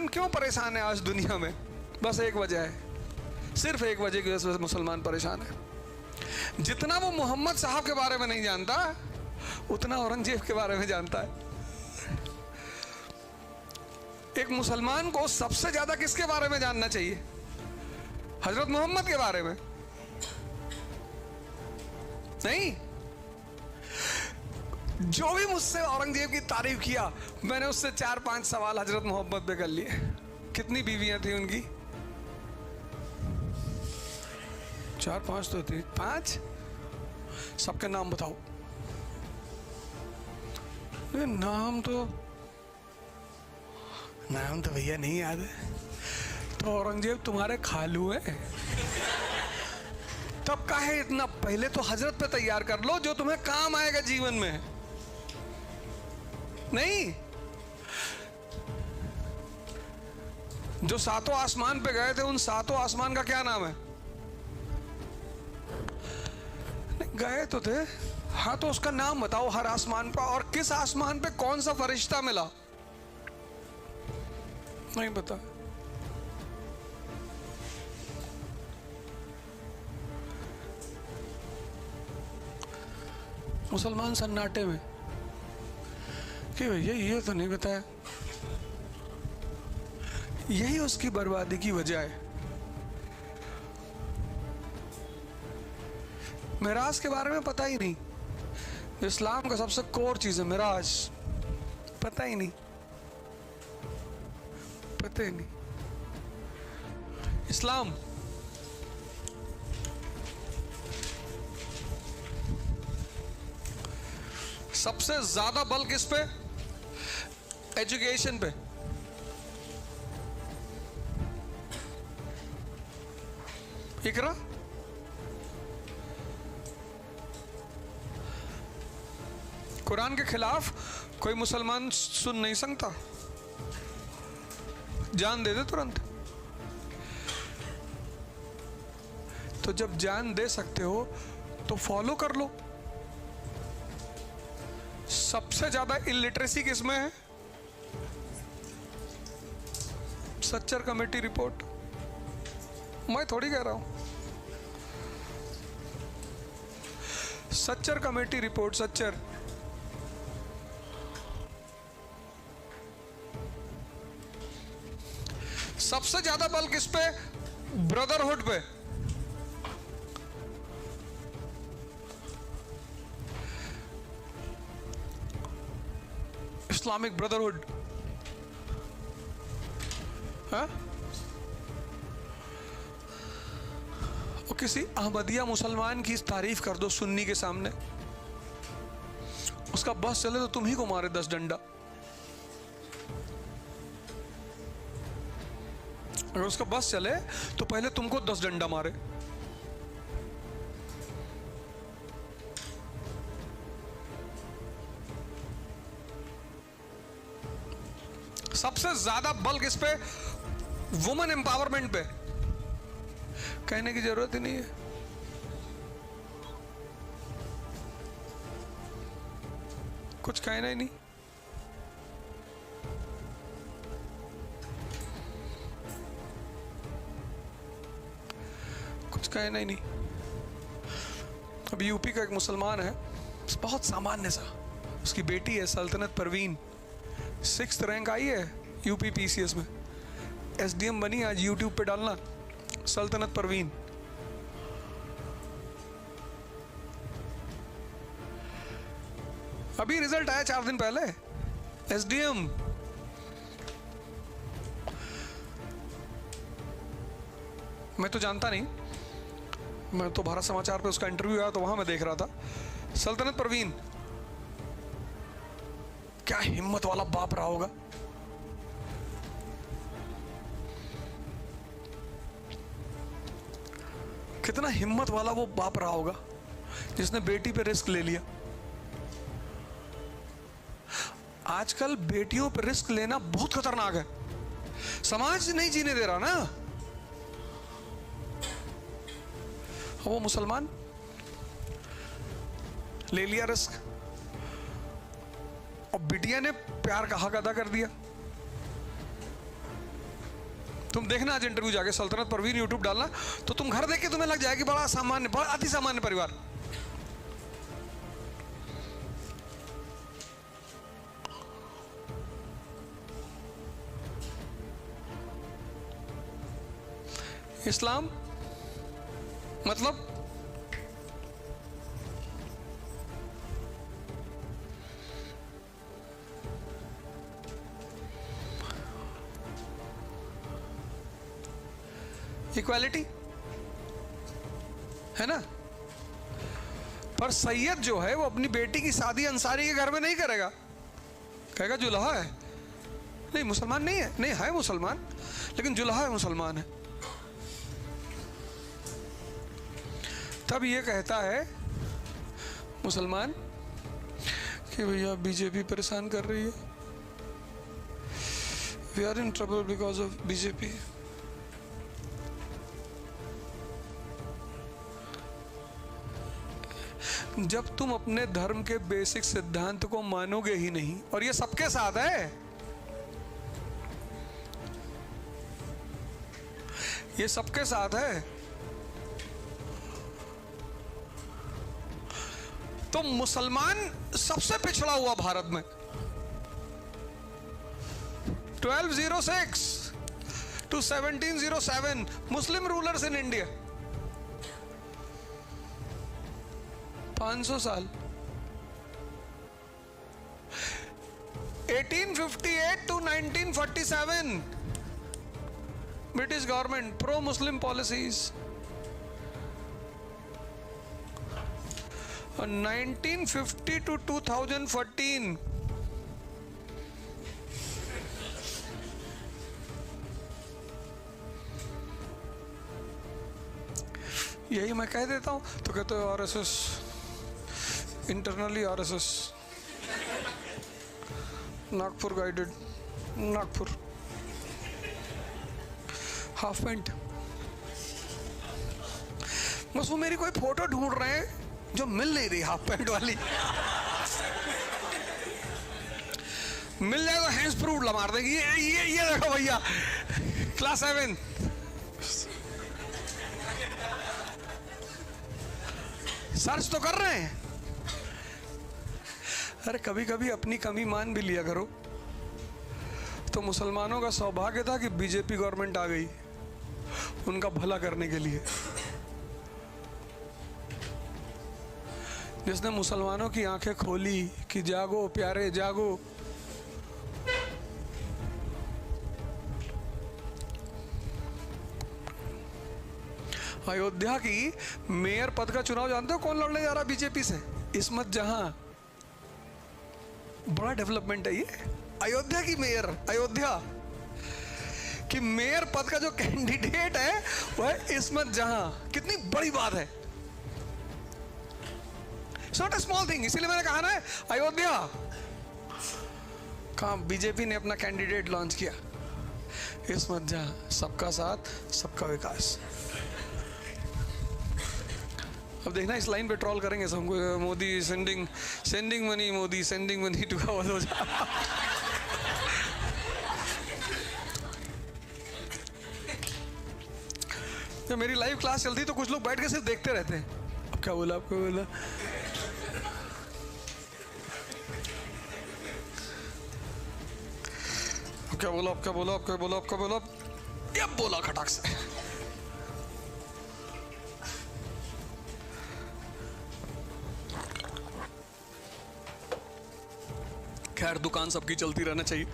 मुसलमान क्यों परेशान है आज दुनिया में? बस एक वजह है, सिर्फ एक वजह की वजह से मुसलमान परेशान है। जितना वो मोहम्मद साहब के बारे में नहीं जानता, उतना औरंगजेब के बारे में जानता है। एक मुसलमान को सबसे ज्यादा किसके बारे में जानना चाहिए? हजरत मोहम्मद के बारे में नहीं। जो भी मुझसे औरंगजेब की तारीफ किया, मैंने उससे 4-5 सवाल हजरत मोहम्मद पे कर लिए। कितनी बीवियां थी उनकी? 4-5 तो थी। 5? सबके नाम बताओ। नाम तो भैया नहीं याद है। तो औरंगजेब तुम्हारे खालू है, तब काहे इतना? पहले तो हजरत पे तैयार कर लो जो तुम्हें काम आएगा जीवन में। नहीं, जो 7 आसमान पे गए थे, उन 7 आसमान का क्या नाम है? गए तो थे, हाँ, तो उसका नाम बताओ हर आसमान पर। और किस आसमान पे कौन सा फरिश्ता मिला? नहीं पता। मुसलमान सन्नाटे में कि भैया ये तो नहीं बताया। यही उसकी बर्बादी की वजह है। मिराज के बारे में पता ही नहीं। इस्लाम का सबसे कोर चीज है मिराज, पता ही नहीं, पता ही नहीं। इस्लाम सबसे ज्यादा बल किस पे? एजुकेशन पे। इकरा, कुरान के खिलाफ कोई मुसलमान सुन नहीं सकता, जान दे दे तुरंत। तो जब जान दे सकते हो तो फॉलो कर लो। सबसे ज्यादा इलिटरेसी किसमें है? सच्चर कमेटी रिपोर्ट, मैं थोड़ी कह रहा हूं। Sachar committee report, Sachar. सबसे ज्यादा बल किस पे? ब्रदरहुड पे। इस्लामिक ब्रदरहुड, हाँ? और किसी अहमदिया मुसलमान की तारीफ कर दो सुन्नी के सामने, उसका बस चले तो तुम ही को मारे 10 डंडा। अगर उसका बस चले तो पहले तुमको 10 डंडा मारे। सबसे ज्यादा बल किस पे? वुमेन एम्पावरमेंट पे। कहने की जरूरत ही नहीं है। कुछ कहना ही नहीं। कुछ कहना ही नहीं। अब यूपी का एक मुसलमान है, बहुत सामान्य सा, उसकी बेटी है सल्तनत परवीन, 6th रैंक आई है यूपी पीसीएस में, एसडीएम बनी। आज यूट्यूब पे डालना सल्तनत परवीन। अभी रिजल्ट आया 4 दिन पहले, एसडीएम। मैं तो जानता नहीं, मैं तो भारत समाचार पे उसका इंटरव्यू आया तो वहां मैं देख रहा था। सल्तनत परवीन, क्या हिम्मत वाला बाप रहा होगा। कितना हिम्मत वाला वो बाप रहा होगा जिसने बेटी पे रिस्क ले लिया। आजकल बेटियों पे रिस्क लेना बहुत खतरनाक है, समाज नहीं जीने दे रहा ना। वो मुसलमान ले लिया रिस्क और बिटिया ने प्यार का हक अदा कर दिया। तुम देखना आज इंटरव्यू जाके, सल्तनत परवीन यूट्यूब डालना, तो तुम घर देख के तुम्हें लग जाएगी बड़ा सामान्य, बड़ा अति सामान्य परिवार। इस्लाम मतलब इक्वालिटी है ना। पर सैयद जो है वो अपनी बेटी की शादी अंसारी के घर में नहीं करेगा, कहेगा जुल्हा है। नहीं, मुसलमान नहीं है, नहीं है मुसलमान, लेकिन जुल्हा है, मुसलमान है। तब ये कहता है मुसलमान कि भैया बीजेपी परेशान कर रही है, we are in trouble because of BJP. जब तुम अपने धर्म के बेसिक सिद्धांत को मानोगे ही नहीं, और ये सबके साथ है, ये सबके साथ है, तो मुसलमान सबसे पिछड़ा हुआ भारत में। 1206 to 1707 Muslim rulers in India, 500 साल। 1858 to 1947 British government pro Muslim policies, और 1950 to 2014 यही मैं कह देता हूं तो कहते हो RSS, internally RSS, Nagpur guided, Nagpur half pant. बस वो मेरी कोई फोटो ढूंढ रहे हैं जो मिल नहीं रही हाफ पैंट वाली। मिल जाए तो हैंड्स प्रूफ मार देगी। ये देखो भैया, क्लास 7 सर्च तो कर रहे हैं। अरे कभी कभी अपनी कमी मान भी लिया करो। तो मुसलमानों का सौभाग्य था कि बीजेपी गवर्नमेंट आ गई उनका भला करने के लिए, जिसने मुसलमानों की आंखें खोली कि जागो प्यारे जागो। अयोध्या की मेयर पद का चुनाव जानते हो कौन लड़ने जा रहा बीजेपी से? इस्मत जहां। बड़ा डेवलपमेंट है ये। अयोध्या की मेयर, अयोध्या कि मेयर पद का जो कैंडिडेट है वह है इस्मत जहां। कितनी बड़ी बात है, it's not a small thing. इसीलिए मैंने कहा ना अयोध्या कहां बीजेपी ने अपना कैंडिडेट लॉन्च किया, इस्मत जहां। सबका साथ सबका विकास। अब देखना इस लाइन पे ट्रोल करेंगे सब, Modi sending money, Modi sending money to जब मेरी लाइव क्लास चलती तो कुछ लोग बैठ के सिर्फ देखते रहते हैं। अब क्या बोला, आपको बोला क्या बोला, क्या बोला, क्या बोला, क्या बोला, क्या बोला खटाक से। खैर दुकान सबकी चलती रहना चाहिए।